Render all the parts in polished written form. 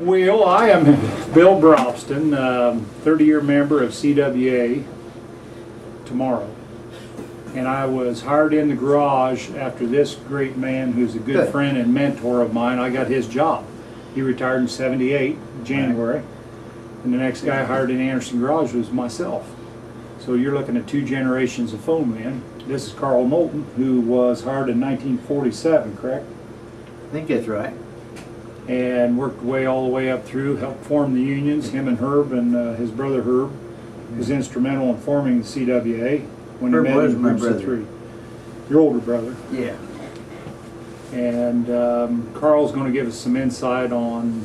Well, I am Bill Brobston, 30-year member of CWA tomorrow. And I was hired in the garage after this great man who's a good friend and mentor of mine. I got his job. He retired in '78, January. And the next guy hired in Anderson Garage was myself. So you're looking at 2 generations of foammen. This is Carl Nolton, who was hired in 1947, correct? I think that's right. And worked way all the way up through, helped form the unions. Him and Herb and his brother Herb was instrumental in forming the CWA when he met in groups of 3. Your older brother. Yeah. And Carl's going to give us some insight on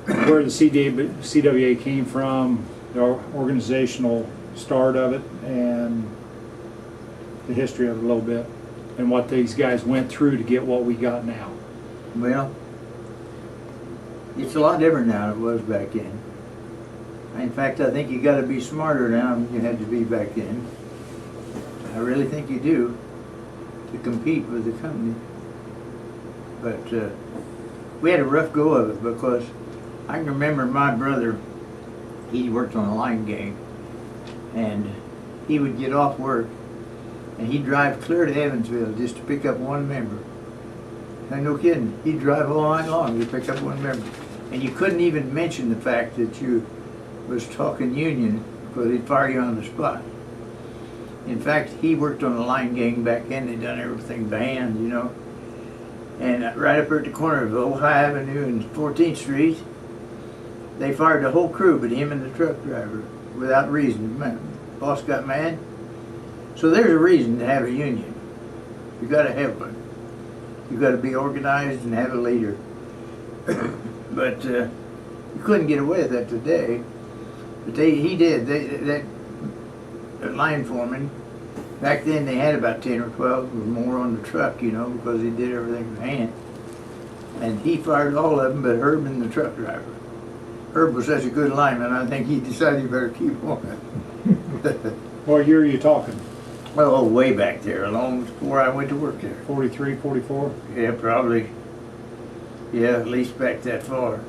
where the CWA came from, the organizational start of it, and the history of it a little bit, and what these guys went through to get what we got now. Well, it's a lot different now than it was back then. In fact, I think you got to be smarter now than you had to be back then. I really think you do, to compete with the company. But we had a rough go of it, because I can remember my brother, he worked on a line gang, and he would get off work and he'd drive clear to Evansville just to pick up one member. And no kidding, he'd drive all night long to pick up one member. And you couldn't even mention the fact that you was talking union, because he'd fire you on the spot. In fact, he worked on a line gang back then. They done everything by hand, you know. And right up there at the corner of Ohio Avenue and 14th Street, they fired the whole crew but him and the truck driver without reason. Boss got mad. So there's a reason to have a union. You got to have one. You got to be organized and have a leader. But you couldn't get away with that today. But he did. That line foreman, back then they had about 10 or 12 or more on the truck, you know, because he did everything with hand. And he fired all of them but Herb and the truck driver. Herb was such a good lineman, I think he decided he better keep on. What year are you talking? Oh, way back there, long before I went to work there. 43, 44? Yeah, probably. Yeah, at least back that far.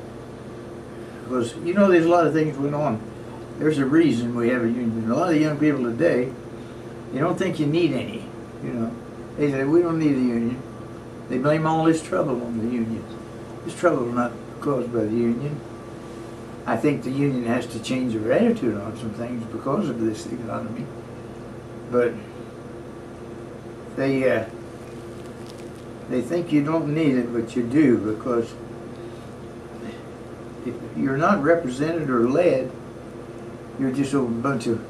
Because, you know, there's a lot of things going on. There's a reason we have a union. A lot of young people today, they don't think you need any, you know. They say, we don't need a union. They blame all this trouble on the union. This trouble is not caused by the union. I think the union has to change their attitude on some things because of this economy. But they think you don't need it, but you do, because if you're not represented or led, you're just a bunch of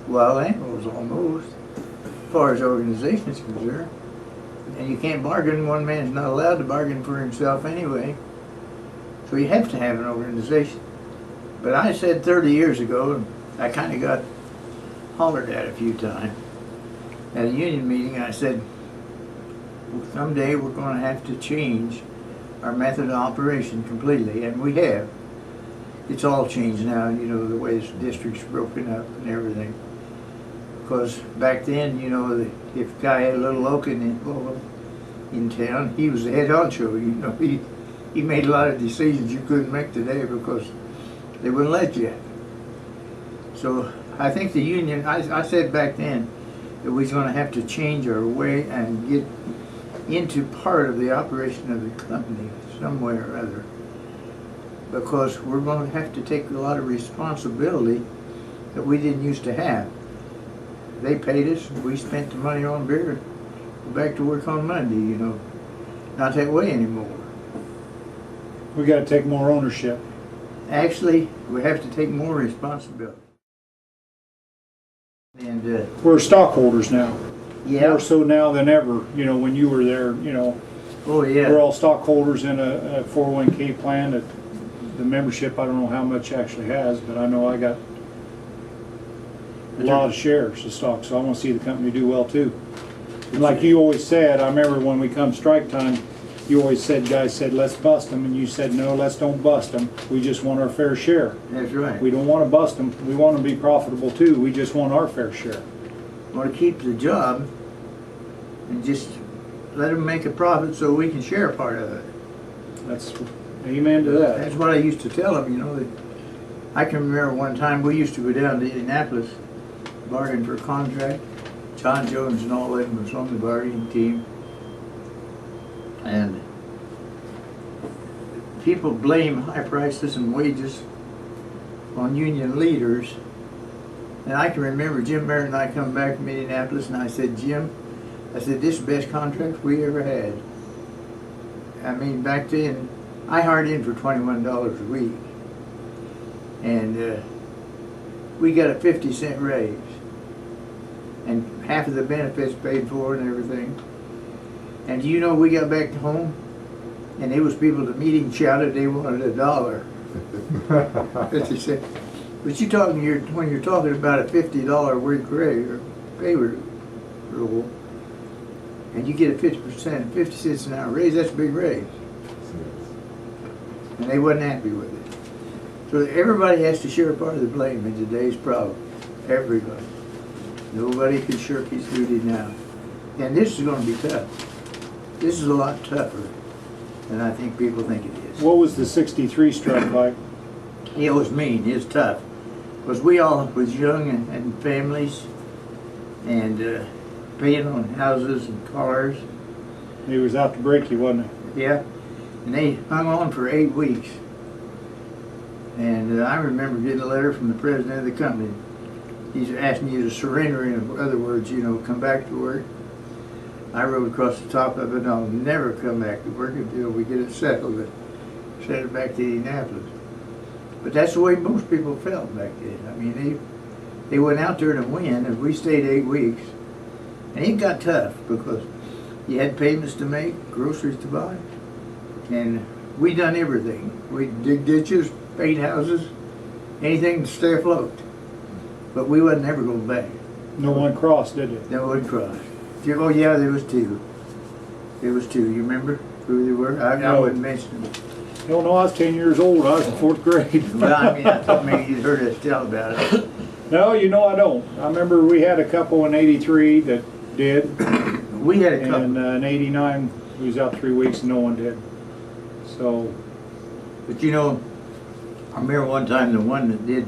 wild animals almost, as far as organization is concerned. And you can't bargain. One man's not allowed to bargain for himself anyway. So you have to have an organization. But I said 30 years ago, and I kind of got hollered at a few times at a union meeting. I said, well, someday we're going to have to change our method of operation completely, and we have. It's all changed now, you know, the way this district's broken up and everything. Because back then, you know, if a guy had a little Locan in town, he was the head honcho. You know, he made a lot of decisions you couldn't make today because they wouldn't let you. So I think the union, I said back then that we was going to have to change our way and get into part of the operation of the company some way or other, because we're going to have to take a lot of responsibility that we didn't used to have. They paid us, we spent the money on beer, and go back to work on Monday, you know. Not that way anymore. We got to take more ownership. Actually, we have to take more responsibility. And we're stockholders now. Yeah. More so now than ever. You know, when you were there, you know. Oh yeah. We're all stockholders in a 401k plan that the membership, I don't know how much actually has, but I know I got a lot of shares of stock, so I want to see the company do well too. And like you always said, I remember when we come strike time, you always said, guys said, let's bust them, and you said, no, let's don't bust them. We just want our fair share. That's right. We don't want to bust them. We want them to be profitable too. We just want our fair share. We want to keep the job and just let them make a profit so we can share part of it. That's Amen to that. That's what I used to tell them, you know. That I can remember one time we used to go down to Indianapolis, bargain for a contract. John Jones and all of them was on the bargaining team. And people blame high prices and wages on union leaders. And I can remember Jim Merritt and I come back from Indianapolis and I said, Jim, I said, this is the best contract we ever had. I mean, back then, I hired in for $21 a week. And we got a 50-cent raise. And half of the benefits paid for and everything. And you know, we got back home and there was people at the meeting shouted they wanted $1. But they said, but you talking when you're talking about a $50 week raise or pay rule, and you get a 50%, 50 cents an hour raise, that's a big raise. And they wasn't happy with it. So everybody has to share a part of the blame in today's problem. Everybody. Nobody can shirk his duty now. And this is going to be tough. This is a lot tougher than I think people think it is. What was the 63 strike like? It was mean. It was tough. Because we all was young and families and paying on houses and cars. He was out to break you, wasn't he? Yeah. And they hung on for 8 weeks. And I remember getting a letter from the president of the company. He's asking you to surrender, in other words, you know, come back to work. I wrote across the top of it, I'll never come back to work until we get it settled and send it back to Indianapolis. But that's the way most people felt back then. I mean, they went out there to win, and we stayed 8 weeks. And it got tough because you had payments to make, groceries to buy, and we done everything. We dig ditches, paint houses, anything to stay afloat. But we wasn't ever going back. No one crossed, did it? No one crossed. Oh yeah, there was 2. There was 2. You remember who they were? I wouldn't mention them. You don't know, I was 10 years old. I was in 4th grade. Well, I mean, I thought maybe you'd heard us tell about it. No, you know I don't. I remember we had a couple in 83 that did. We had a couple. And in 89, we was out 3 weeks and no one did. So. But you know, I remember one time the one that did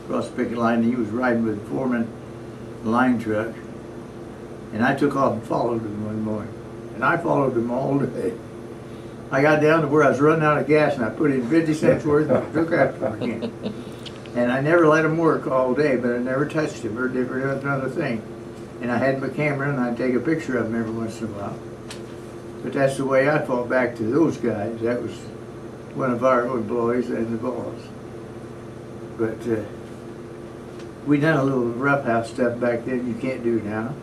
cross the picket line, he was riding with the foreman line truck. And I took off and followed him one morning. And I followed him all day. I got down to where I was running out of gas and I put in 50 cents worth and I took after him again. And I never let him work all day, but I never touched him or did another thing. And I had my camera and I'd take a picture of him every once in a while. But that's the way I fought back to those guys. That was one of our employees and the boss. But we done a little roughhouse stuff back then you can't do now.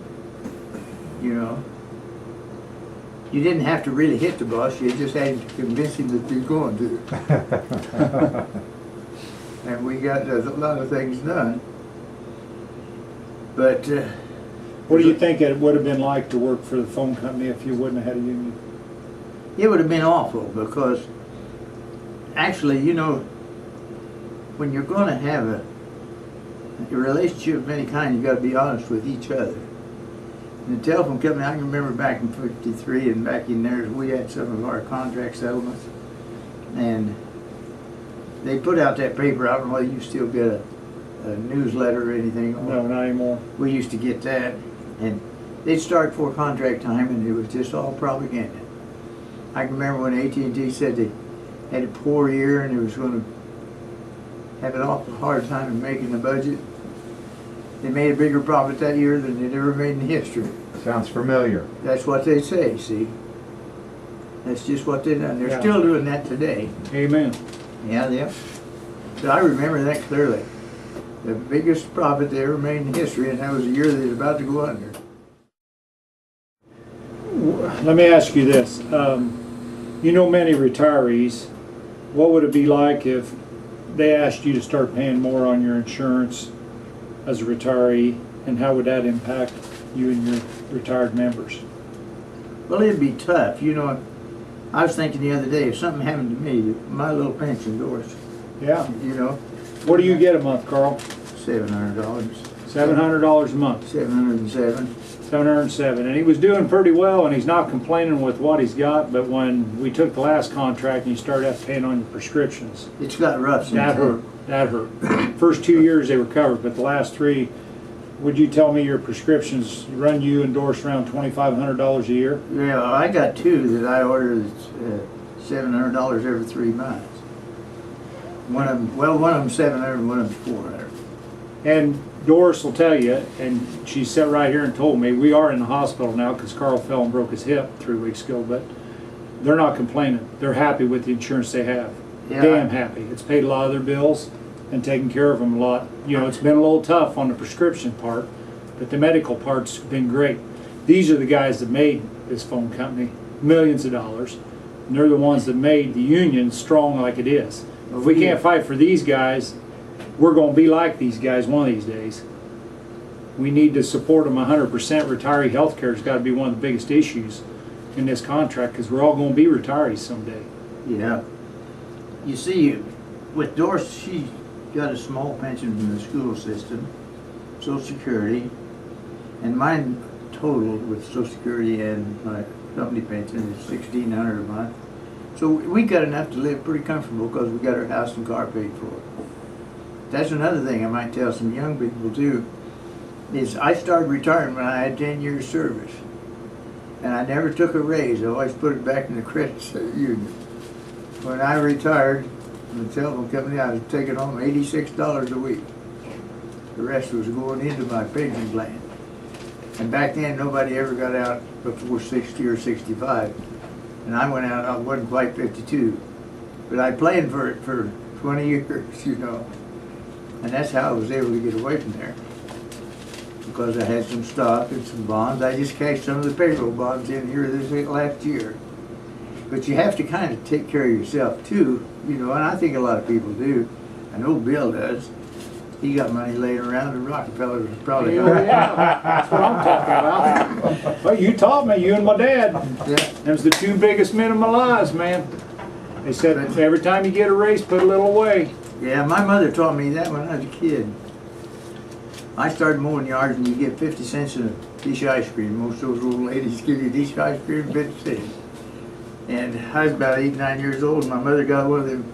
You know. You didn't have to really hit the boss, you just had to convince him that you're going to. And we got a lot of things done. But what do you think it would have been like to work for the phone company if you wouldn't have had a union? It would have been awful because actually, you know, when you're going to have a relationship of any kind, you got to be honest with each other. And the telephone company, I can remember back in '53 and back in there, we had some of our contract settlements, and they put out that paper. I don't know whether you still get a newsletter or anything. No, not anymore. We used to get that, and they'd start before contract time, and it was just all propaganda. I can remember when AT&T said they had a poor year and it was going to have an awful hard time in making the budget. They made a bigger profit that year than they'd ever made in history. Sounds familiar. That's what they say, see? That's just what they done. They're still doing that today. Amen. Yeah, yeah. So I remember that clearly. The biggest profit they ever made in history, and that was the year they was about to go under. Let me ask you this. You know many retirees. What would it be like if they asked you to start paying more on your insurance as a retiree, and how would that impact you and your retired members? Well, it'd be tough. You know, I was thinking the other day, if something happened to me, my little pension goes. Yeah. You know. What do you get a month, Carl? $700. $700 a month. 707. 707, and he was doing pretty well, and he's not complaining with what he's got. But when we took the last contract and you started have to paying on your prescriptions, It's got rough since that then. hurt. That hurt. First 2 years they were covered, but the last 3, would you tell me your prescriptions run you endorse around $2,500 a year? Yeah, I got 2 that I ordered $700 every 3 months. One of them 700 and one of them 400. And Doris will tell you, and she sat right here and told me, we are in the hospital now because Carl fell and broke his hip 3 weeks ago, but they're not complaining. They're happy with the insurance they have. Yeah. Damn happy. It's paid a lot of their bills and taken care of them a lot. You know, it's been a little tough on the prescription part, but the medical part's been great. These are the guys that made this phone company millions of dollars, and they're the ones that made the union strong like it is. If we can't fight for these guys, we're going to be like these guys one of these days. We need to support them 100%. Retiree health care has got to be one of the biggest issues in this contract because we're all going to be retirees someday. Yeah. You see, with Doris, she got a small pension from the school system, Social Security, and mine total with Social Security and my company pension is $1,600 a month. So we got enough to live pretty comfortable because we got our house and car paid for. That's another thing I might tell some young people too, is I started retiring when I had 10 years service. And I never took a raise. I always put it back in the credit union. When I retired from the telephone company, I was taking home $86 a week. The rest was going into my pension plan. And back then, nobody ever got out before 60 or 65. And I went out, I wasn't quite 52. But I planned for it for 20 years, you know. And that's how I was able to get away from there. Because I had some stock and some bonds. I just cashed some of the payroll bonds in here this last year. But you have to kind of take care of yourself too, you know, and I think a lot of people do. I know Bill does. He got money laying around, and Rockefeller was probably Oh, yeah, that's what I'm talking about. Well, you taught me, you and my dad. Yeah. Them's the 2 biggest men of my lives, man. They said every time you get a raise, put a little away. Yeah, my mother taught me that when I was a kid. I started mowing yards and you get 50 cents in a dish of ice cream. Most of those old ladies give you a dish of ice cream, 50 cents. And I was about 8, 9 years old, and my mother got one of them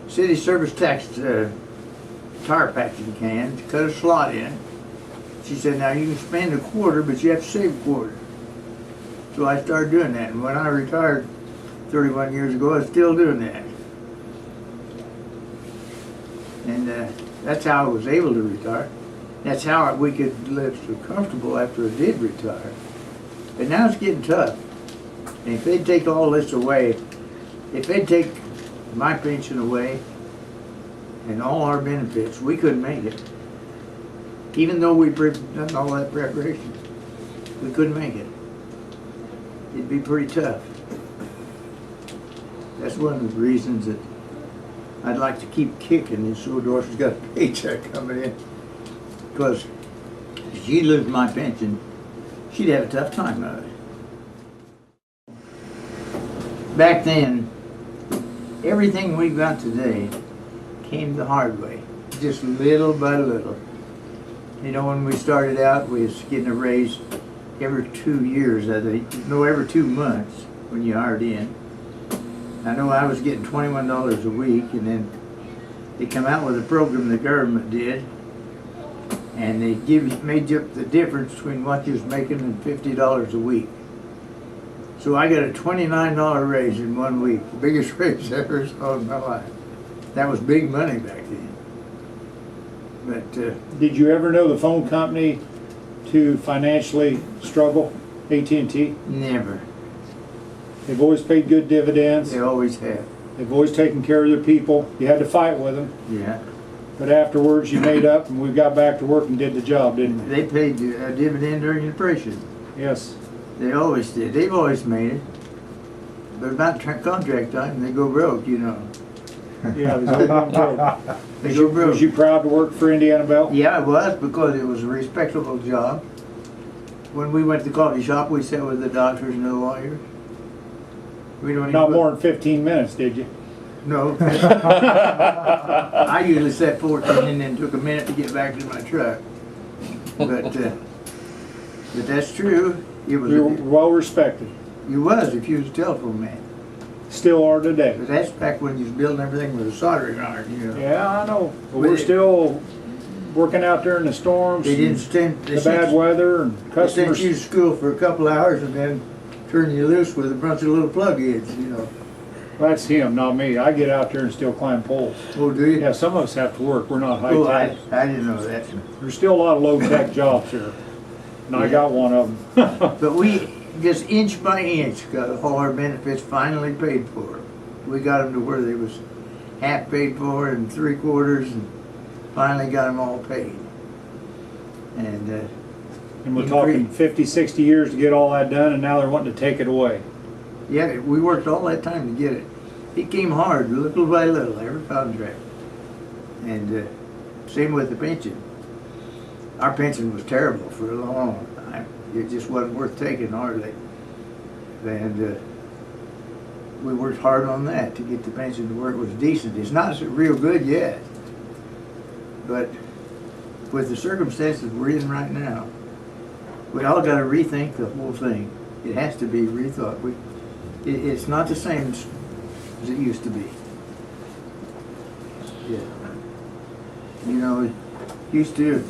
city service tax tire patching cans, cut a slot in. She said, now you can spend a quarter, but you have to save a quarter. So I started doing that, and when I retired 31 years ago, I was still doing that. And that's how I was able to retire. That's how we could live so comfortable after I did retire. But now it's getting tough. And if they'd take all this away, if they'd take my pension away and all our benefits, we couldn't make it. Even though we've done all that preparation, we couldn't make it. It'd be pretty tough. That's one of the reasons that I'd like to keep kicking is so Doris's got a paycheck coming in. Because if she lose my pension, she'd have a tough time of it. Back then, everything we got today came the hard way, just little by little. You know, when we started out, we was getting a raise every 2 years, every 2 months when you hired in. I know I was getting $21 a week, and then they come out with a program the government did, and they made up the difference between what you was making and $50 a week. So I got a $29 raise in 1 week, the biggest raise I ever saw in my life. That was big money back then. But Did you ever know the phone company to financially struggle, AT&T? never. They've always paid good dividends. They always have. They've always taken care of their people. You had to fight with them, Yeah. but afterwards you made up and we got back to work and did the job, didn't we? They paid a dividend during the depression. Yes. They always did. They've always made it. But about contract time, they go broke, you know. Yeah, there's always been broke. They go broke. Was you proud to work for Indiana Bell? Yeah, I was, because it was a respectable job. When we went to the coffee shop, we sat with the doctors and the lawyers. We don't Not even more than 15 minutes, did you? No. I usually sat 14 and then took a minute to get back to my truck. But that's true. It was. You were well respected. You was if you was a telephone man. Still are today. But that's back when you was building everything with a soldering iron, you know. Yeah, I know. But we're still working out there in the storms, They didn't stand. the bad weather, and They customers. sent you to school for a couple hours and then turn you loose with a bunch of little plug heads, you know. That's him, not me. I get out there and still climb poles. Oh, do you? Yeah, some of us have to work. We're not high Oh, tech. I didn't know that. There's still a lot of low tech jobs here, and I got one of them. But we just inch by inch got all our benefits finally paid for. We got them to where they was half paid for and 3/4, and finally got them all paid. And And we're talking 50, 60 years to get all that done, and now they're wanting to take it away. yeah, we worked all that time to get it. It came hard, little by little, every contract. And same with the pension. Our pension was terrible for a long time. It just wasn't worth taking hardly. And we worked hard on that to get the pension to where it was decent. It's not real good yet, but with the circumstances we're in right now, we all got to rethink the whole thing. It has to be rethought. It's not the same as it used to be. Yeah. You know, used to,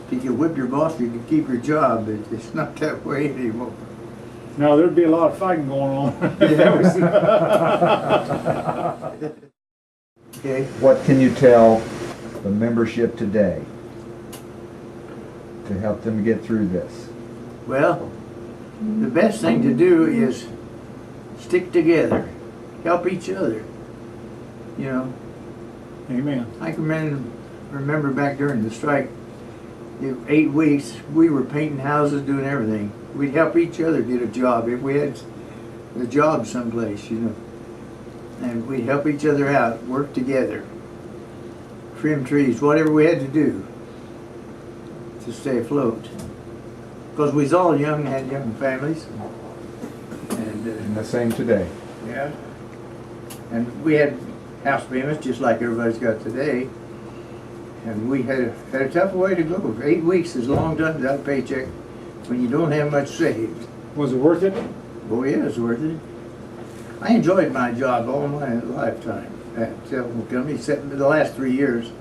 if you could whip your boss, you could keep your job, but it's not that way anymore. Now, there'd be a lot of fighting going on. Okay. What can you tell the membership today to help them get through this? Well, the best thing to do is stick together, help each other. You know, Amen. I can remember back during the strike, 8 weeks, we were painting houses, doing everything. We'd help each other get a job if we had a job someplace, you know. And we'd help each other out, work together, trim trees, whatever we had to do to stay afloat. Because we was all young, had young families. And the same today. Yeah. And we had house payments just like everybody's got today. And we had a tough way to go. 8 weeks is a long time without a paycheck when you don't have much saved. Was it worth it? Oh yeah, it's worth it. I enjoyed my job all my lifetime at the telephone company, except for the last 3 years.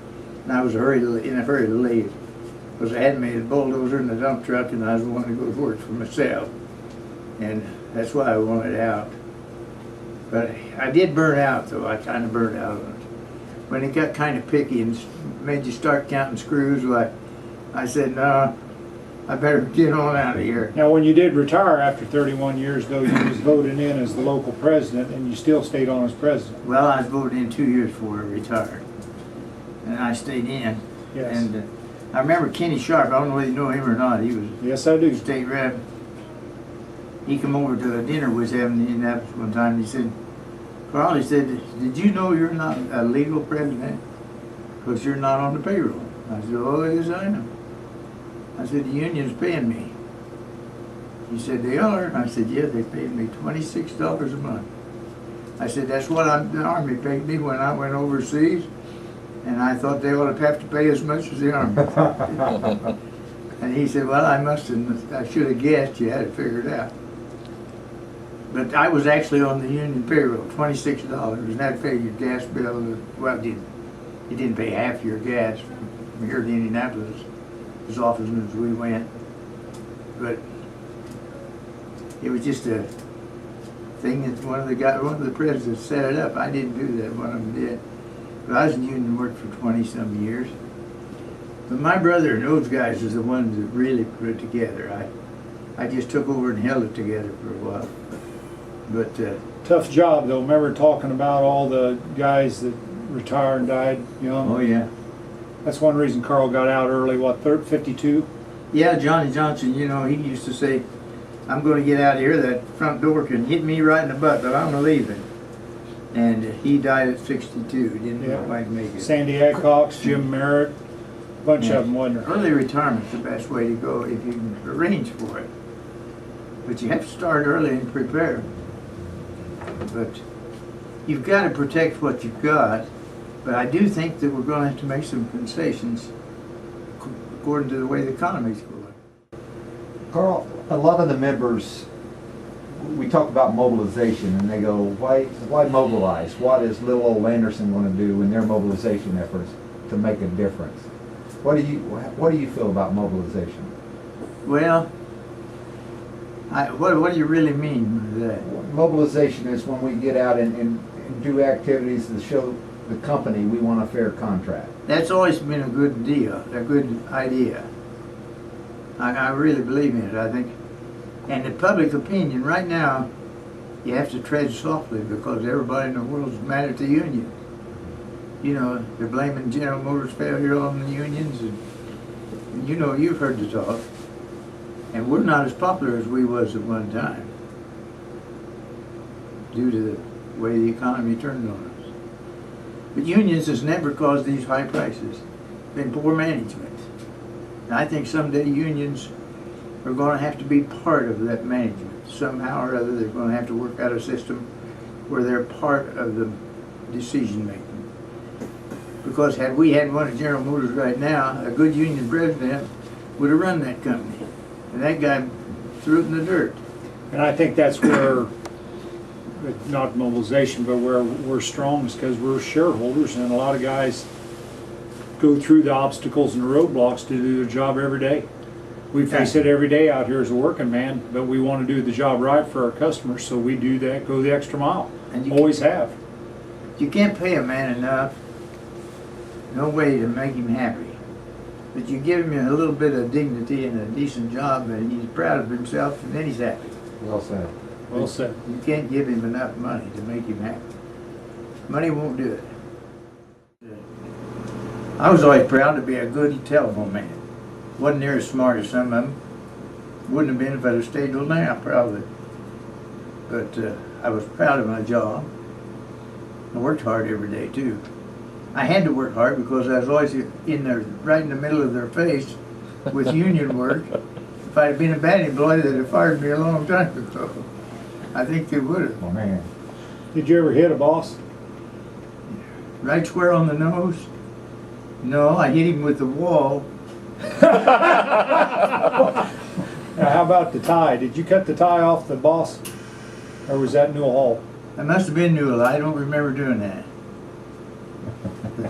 And I was in a hurry to leave. Because I hadn't made a bulldozer and a dump truck, and I was wanting to go to work for myself. And that's why I wanted out. But I did burn out, though. I kind of burned out on it. When it got kind of picky and made you start counting screws, well, I said, no, I better get on out of here. Now, when you did retire after 31 years, though, you was voted in as the local president, and you still stayed on as president. Well, I was voted in 2 years before I retired. And I stayed in. Yes. And I remember Kenny Sharp. I don't know whether you know him or not. He was Yes, I do. state rep. He come over to a dinner we was having in Indianapolis one time. And he said, Carl, he said, did you know you're not a legal president? Because you're not on the payroll. I said, oh, yes, I know. I said, the union's paying me. He said, they are? I said, yeah, they paid me $26 a month. I said, that's what the Army paid me when I went overseas. And I thought they ought to have to pay as much as the Army. And he said, well, I should have guessed you had it figured out. But I was actually on the union payroll, $26, and that paid your gas bill. Well, you didn't pay half your gas from here to Indianapolis, as often as we went. But it was just a thing that one of the presidents set it up. I didn't do that, one of them did. But I was in union work for 20-some years. But my brother and those guys is the ones that really put it together. I just took over and held it together for a while. But Tough job, though. Remember talking about all the guys that retired and died young? oh yeah. That's one reason Carl got out early, what, 52? Yeah, Johnny Johnson, you know, he used to say, I'm going to get out of here. That front door can hit me right in the butt, but I'm leaving. And he died at 62. He didn't quite make it. Sandy Adcox, Jim Merritt, a bunch of them, wasn't there? Early retirement's the best way to go if you can arrange for it. But you have to start early and prepare. But you've got to protect what you've got. But I do think that we're going to have to make some concessions according to the way the economy's going. Carl, a lot of the members, we talk about mobilization, and they go, why mobilize? What is little old Anderson going to do in their mobilization efforts to make a difference? What do you feel about mobilization? Well, what do you really mean by that? Mobilization is when we get out and do activities to show the company we want a fair contract. That's always been a good deal, a good idea. I really believe in it, I think. And the public opinion, right now, you have to tread softly because everybody in the world is mad at the union. You know, they're blaming General Motors' failure on the unions, and you know, you've heard the talk. And we're not as popular as we was at one time due to the way the economy turned on us. But unions has never caused these high prices. It's been poor management. And I think someday unions are going to have to be part of that management. Somehow or other, they're going to have to work out a system where they're part of the decision making. Because had we had one at General Motors right now, a good union president would have run that company. And that guy threw it in the dirt. And I think that's where, not mobilization, but where we're strong is because we're shareholders, and a lot of guys go through the obstacles and the roadblocks to do their job every day. We face it every day out here as a working man, but we want to do the job right for our customers, so we do that, go the extra mile. And you always have. You can't pay a man enough, no way to make him happy. But you give him a little bit of dignity and a decent job, and he's proud of himself, and then he's happy. Well said. Well said. You can't give him enough money to make him happy. Money won't do it. I was always proud to be a good telephone man. Wasn't near as smart as some of them. Wouldn't have been if I'd have stayed till now, probably. But I was proud of my job. I worked hard every day, too. I had to work hard because I was always in there, right in the middle of their face with union work. If I had been a bad employee, they'd have fired me a long time ago. I think they would have. Oh, man. Did you ever hit a boss? Right square on the nose? No, I hit him with the wall. Now, how about the tie? Did you cut the tie off the boss, or was that Newell Hall? I must have been Newell. I don't remember doing that.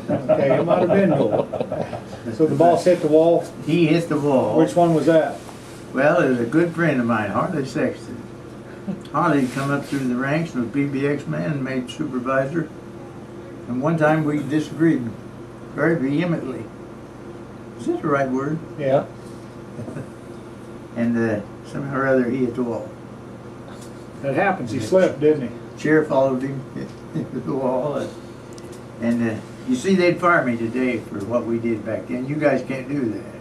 Okay, it might have been Newell. So the boss hit the wall? He hit the wall. Which one was that? Well, it was a good friend of mine, Harley Sexton. Harley come up through the ranks and was PBX man and made supervisor. And one time we disagreed very vehemently. Is that the right word? Yeah. And somehow or other he hit the wall. That happens. He slipped, didn't he? Chair followed him hit the wall. And you see, they'd fire me today for what we did back then. You guys can't do that.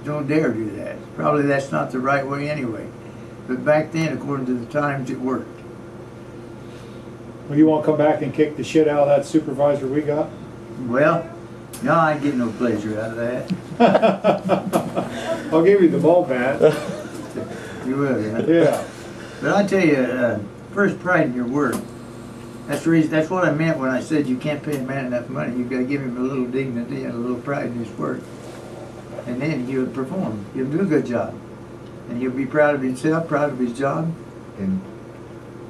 Don't dare do that. Probably that's not the right way anyway. But back then, according to the times, it worked. Well, you want to come back and kick the shit out of that supervisor we got? Well, no, I get no pleasure out of that. I'll give you the ball bat. You will, yeah. Yeah. But I tell you, first pride in your work. That's the reason. That's what I meant when I said you can't pay a man enough money. You've got to give him a little dignity and a little pride in his work, and then he'll perform. He'll do a good job, and he'll be proud of himself, proud of his job. And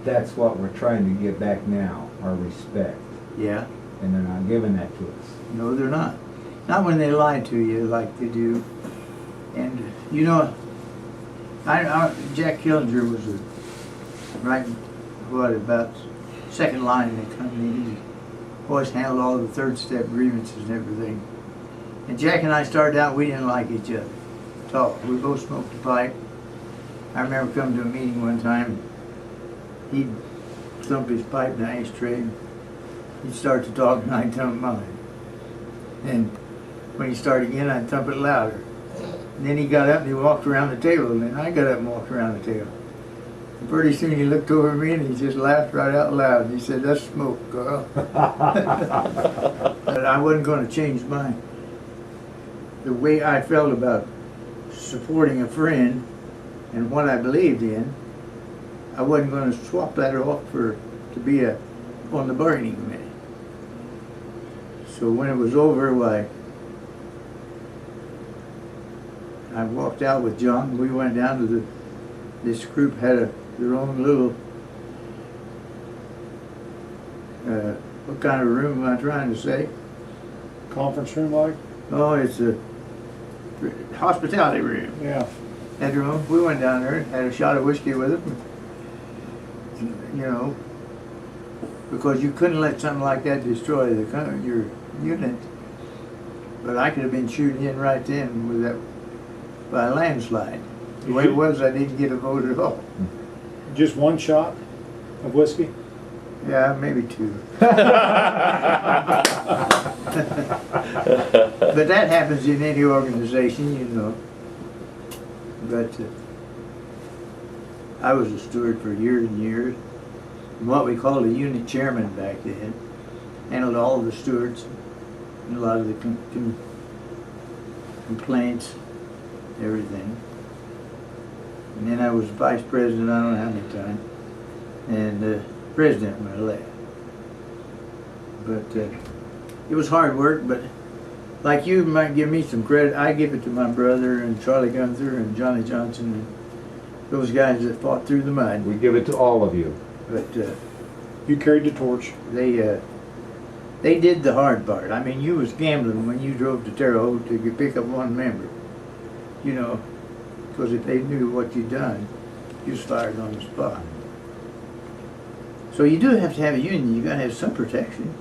that's what we're trying to get back now, our respect. Yeah. And they're not giving that to us. No, they're not. Not when they lie to you like they do. And you know, Jack Killinger was about second line in the company. He always handled all the third step grievances and everything. And Jack and I started out, we didn't like each other at all. We both smoked a pipe. I remember coming to a meeting one time, he'd thump his pipe in the ashtray. He'd start to talk and I'd thump mine. And when he started again, I'd thump it louder. And then he got up and he walked around the table, and then I got up and walked around the table. And pretty soon he looked over at me and he just laughed right out loud. And he said, "That's smoke, Carl." But I wasn't going to change the way I felt about supporting a friend and what I believed in. I wasn't going to swap that off to be on the bargaining committee. So when it was over, I walked out with John. We went down to this group had their own little, what kind of room am I trying to say? Conference room like? Oh, it's a hospitality room. Yeah. Had their own. We went down there and had a shot of whiskey with them. You know, because you couldn't let something like that destroy your unit. But I could have been shooting in right then with that by a landslide. The way it was, I didn't get a vote at all. Just one shot of whiskey? Yeah, maybe two. But that happens in any organization, you know. But I was a steward for years and years. And what we called a unit chairman back then. Handled all of the stewards and a lot of the complaints, everything. And then I was vice president, I don't know how many times, and president when I left. But it was hard work, but like you might give me some credit, I give it to my brother and Charlie Gunther and Johnny Johnson and those guys that fought through the mud. We give it to all of you. But You carried the torch. they did the hard part. I mean, you was gambling when you drove to Terre Haute to pick up one member, you know, because if they knew what you'd done, you was fired on the spot. So you do have to have a union. You got to have some protection.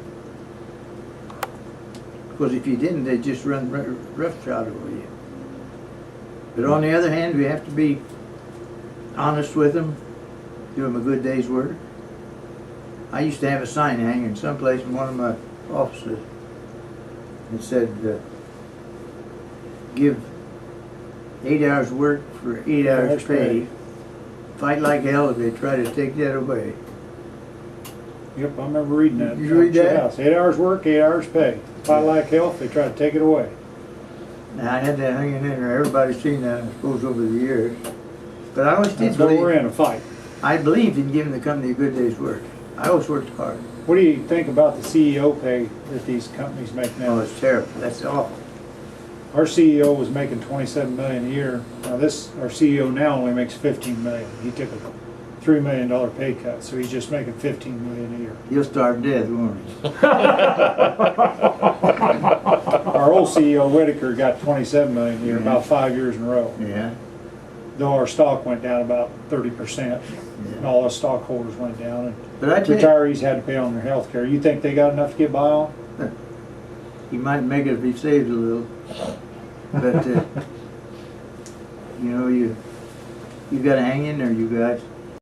Because if you didn't, they'd just run roughshod over you. But on the other hand, we have to be honest with them, do them a good day's work. I used to have a sign hanging someplace in one of my offices. It said, give 8 hours work for 8 hours pay. Fight like hell if they try to take that away. Yep, I remember reading that. You read that? House. 8 hours work, 8 hours pay. Fight like hell if they try to take it away. Now, I had that hanging in there. Everybody's seen that, I suppose, over the years. But I always did That's where we're believe, in, a fight. I believed in giving the company a good day's work. I always worked hard. What do you think about the CEO pay that these companies make Oh, now? it's terrible. That's awful. Our CEO was making $27 million a year. Now our CEO now only makes $15 million. He took a $3 million pay cut, so he's just making $15 million a year. He'll starve to death, won't he? Our old CEO Whitaker got $27 million a year, about 5 years in a row. Yeah. Though our stock went down about 30%, and all our stockholders went down, and But I tell you, retirees had to pay on their health care. You think they got enough to get by on? he might make it if he saves a little. But, you know, you got to hang in there, you guys.